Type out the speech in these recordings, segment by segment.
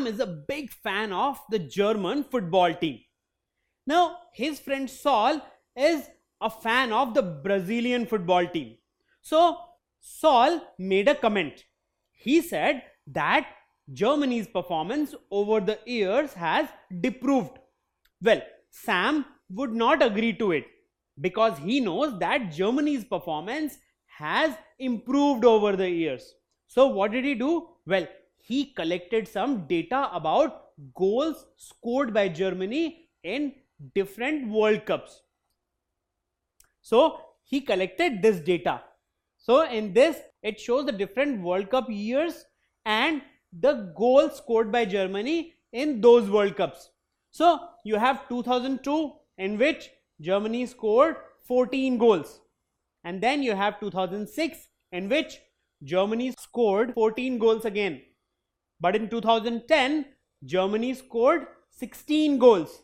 Sam is a big fan of the German football team. Now, his friend Saul is a fan of the Brazilian football team. So, Saul made a comment. He said that Germany's performance over the years has deproved. Well, Sam would not agree to it because he knows that Germany's performance has improved over the years. So what did he do? Well, he collected some data about goals scored by Germany in different World Cups. So he collected this data. So in this, it shows the different World Cup years and the goals scored by Germany in those World Cups. So you have 2002, in which Germany scored 14 goals. And then you have 2006, in which Germany scored 14 goals again. But in 2010, Germany scored 16 goals.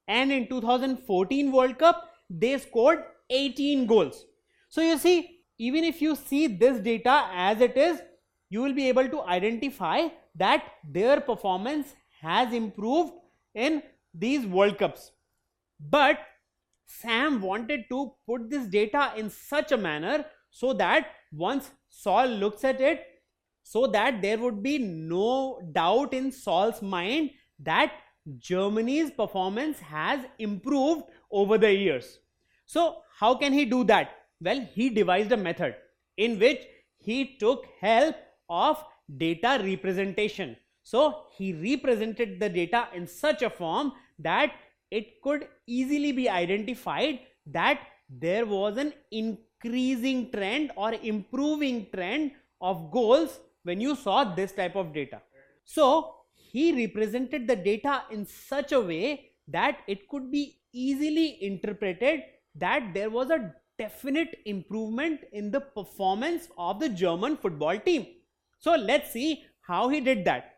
And in 2014 World Cup, they scored 18 goals. So you see, even if you see this data as it is, you will be able to identify that their performance has improved in these World Cups. But Sam wanted to put this data in such a manner so that once Saul looks at it, so that there would be no doubt in Saul's mind that Germany's performance has improved over the years. So how can he do that? Well, he devised a method in which he took help of data representation. So he represented the data in such a form that it could easily be identified that there was an increasing trend or improving trend of goals when you saw this type of data. So he represented the data in such a way that it could be easily interpreted that there was a definite improvement in the performance of the German football team. So let's see how he did that.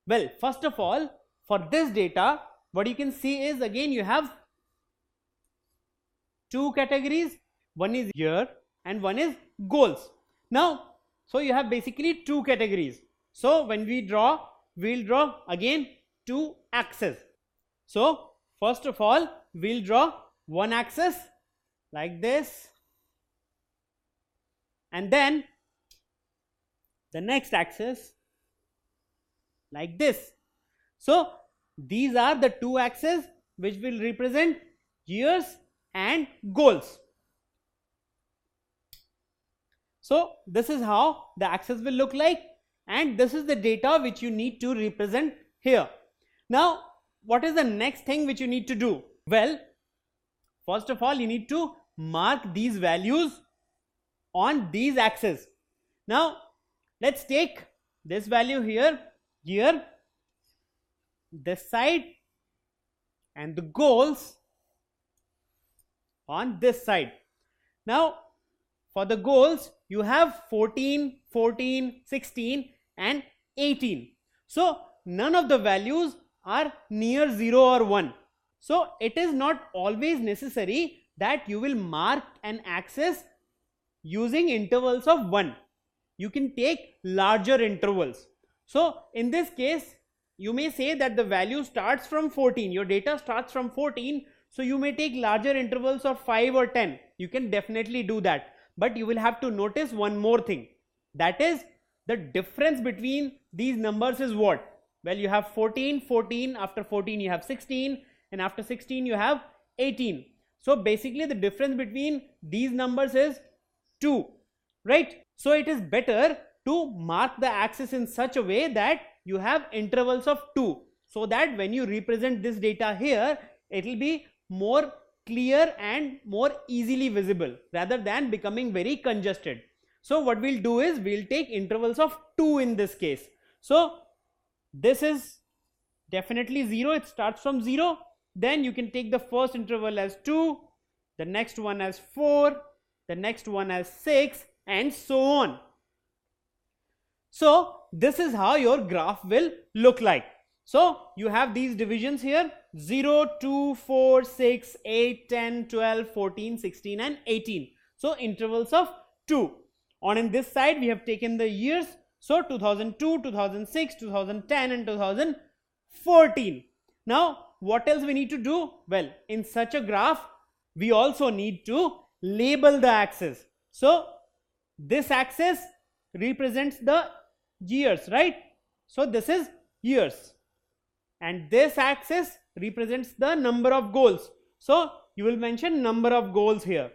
Well, first of all, for this data, what you can see is, again, you have two categories. One is year and one is goals. Now, so you have basically two categories. So when we draw, we'll draw again two axes. So first of all, we'll draw one axis like this, and then the next axis like this. So these are the two axes which will represent years and goals. So this is how the axis will look like, and this is the data which you need to represent here. Now, what is the next thing which you need to do? Well, first of all, you need to mark these values on these axes. Now, let's take this value here, this side, and the goals on this side. Now, for the goals, you have 14, 14, 16 and 18. So none of the values are near 0 or 1. So it is not always necessary that you will mark an axis using intervals of 1. You can take larger intervals. So in this case, you may say that the value starts from 14. Your data starts from 14. So you may take larger intervals of 5 or 10. You can definitely do that. But you will have to notice one more thing. That is, the difference between these numbers is what? Well, you have 14, 14, after 14 you have 16, and after 16 you have 18. So basically the difference between these numbers is 2, right? So it is better to mark the axis in such a way that you have intervals of 2, so that when you represent this data here, it will be more clear and more easily visible rather than becoming very congested. So what we'll do is we'll take intervals of 2 in this case. So this is definitely 0. It starts from 0. Then you can take the first interval as 2, the next one as 4, the next one as 6, and so on. So this is how your graph will look like. So you have these divisions here: 0, 2, 4, 6, 8, 10, 12, 14, 16 and 18. So intervals of 2. On this side we have taken the years. So 2002, 2006, 2010 and 2011. 14. Now, what else we need to do? Well, in such a graph, we also need to label the axis. So, this axis represents the years, right? So, this is years. And this axis represents the number of goals. So, you will mention number of goals here.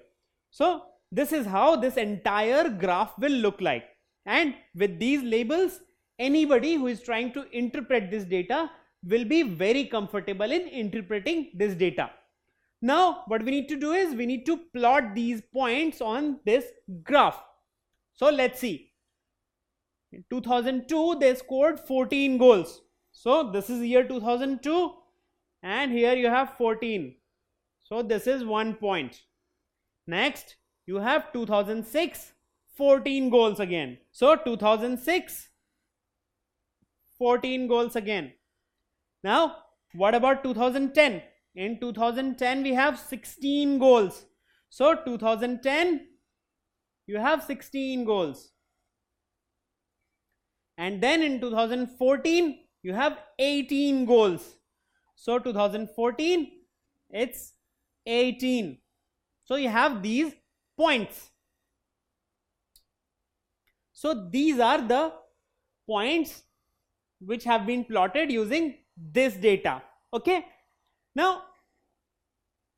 So, this is how this entire graph will look like. And with these labels, anybody who is trying to interpret this data will be very comfortable in interpreting this data. Now, what we need to do is we need to plot these points on this graph. So, let's see. In 2002, they scored 14 goals. So, this is year 2002 and here you have 14. So, this is 1 point. Next, you have 2006, 14 goals again. So, 2006, 14 goals again. Now, what about 2010? In 2010, we have 16 goals. So, 2010, you have 16 goals. And then in 2014, you have 18 goals. So, 2014, it's 18. So, you have these points. So, these are the points which have been plotted using this data. Okay. Now,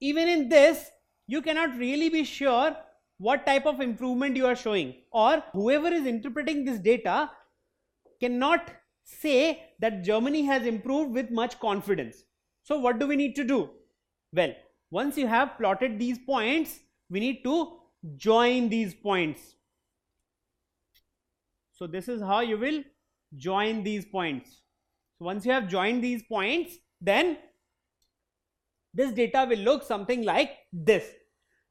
even in this, you cannot really be sure what type of improvement you are showing, or whoever is interpreting this data cannot say that Germany has improved with much confidence. So, what do we need to do? Well, once you have plotted these points, we need to join these points. So, this is how you will join these points. So, once you have joined these points, then this data will look something like this.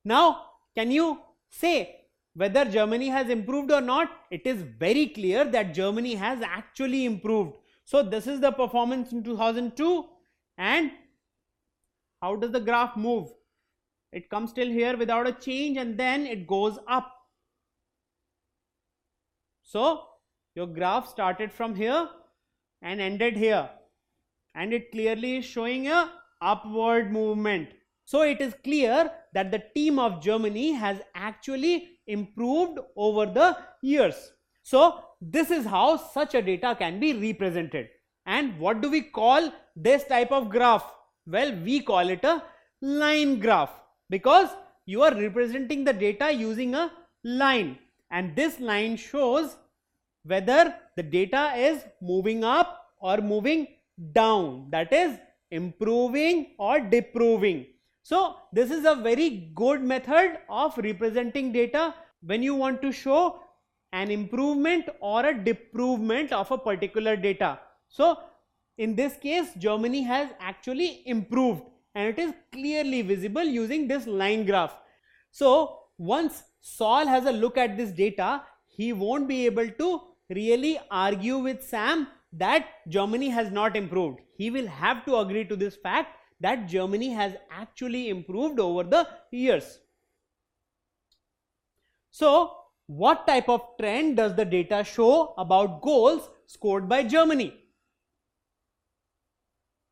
Now, can you say whether Germany has improved or not? It is very clear that Germany has actually improved. So, this is the performance in 2002, and how does the graph move? It comes till here without a change and then it goes up. So, your graph started from here and ended here, and it clearly is showing a upward movement. So, it is clear that the team of Germany has actually improved over the years. So, this is how such a data can be represented. And what do we call this type of graph? Well, we call it a line graph, because you are representing the data using a line, and this line shows whether the data is moving up or moving down, that is improving or deproving. So, this is a very good method of representing data when you want to show an improvement or a deprovement of a particular data. So, in this case, Germany has actually improved, and it is clearly visible using this line graph. So, once Saul has a look at this data, he won't be able to really argue with Sam that Germany has not improved. He will have to agree to this fact that Germany has actually improved over the years. So, what type of trend does the data show about goals scored by Germany?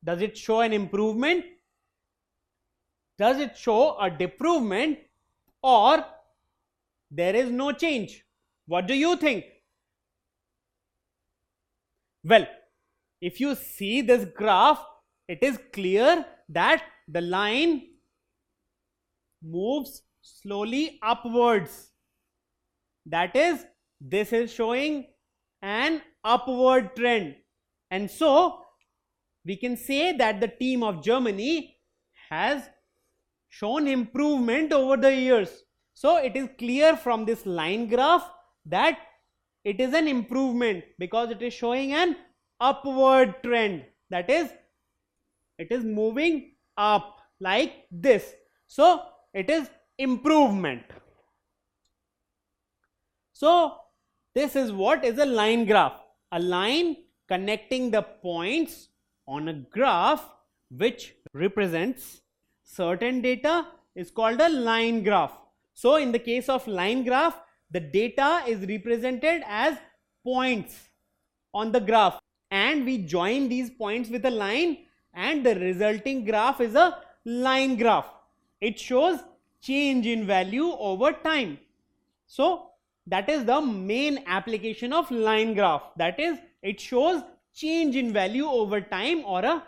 Does it show an improvement? Does it show a deprovement? Or there is no change? What do you think? Well, if you see this graph, it is clear that the line moves slowly upwards. That is, this is showing an upward trend. And so, we can say that the team of Germany has shown improvement over the years. So, it is clear from this line graph that it is an improvement, because it is showing an upward trend. That is, it is moving up like this. So, it is improvement. So, this is what is a line graph. A line connecting the points on a graph which represents certain data is called a line graph. So, in the case of line graph, the data is represented as points on the graph, and we join these points with a line, and the resulting graph is a line graph. It shows change in value over time. So that is the main application of line graph. That is, it shows change in value over time or a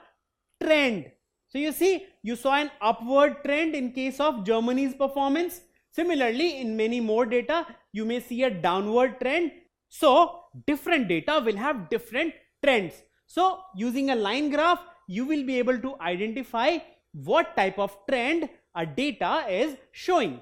trend. So you see, you saw an upward trend in case of Germany's performance. Similarly, in many more data, you may see a downward trend. So different data will have different trends. So using a line graph, you will be able to identify what type of trend a data is showing.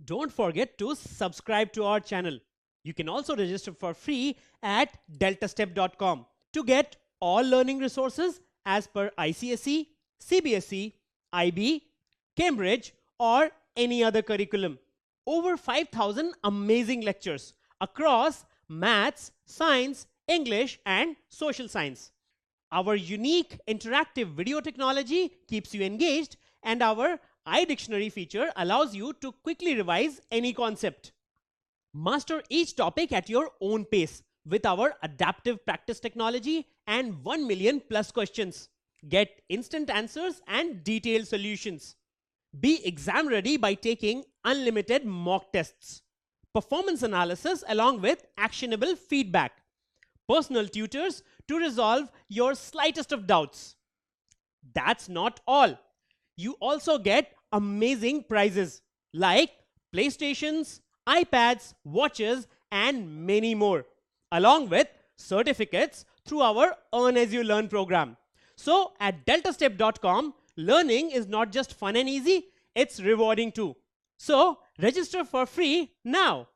Don't forget to subscribe to our channel. You can also register for free at deltastep.com to get all learning resources as per ICSE, CBSE, IB, Cambridge or any other curriculum. Over 5,000 amazing lectures across maths, science, English and social science. Our unique interactive video technology keeps you engaged, and our iDictionary feature allows you to quickly revise any concept. Master each topic at your own pace with our adaptive practice technology and 1 million plus questions. Get instant answers and detailed solutions. Be exam ready by taking unlimited mock tests, performance analysis along with actionable feedback, personal tutors to resolve your slightest of doubts. That's not all. You also get amazing prizes like PlayStations, iPads, watches, and many more, along with certificates through our Earn As You Learn program. So at deltastep.com, learning is not just fun and easy, it's rewarding too. So register for free now.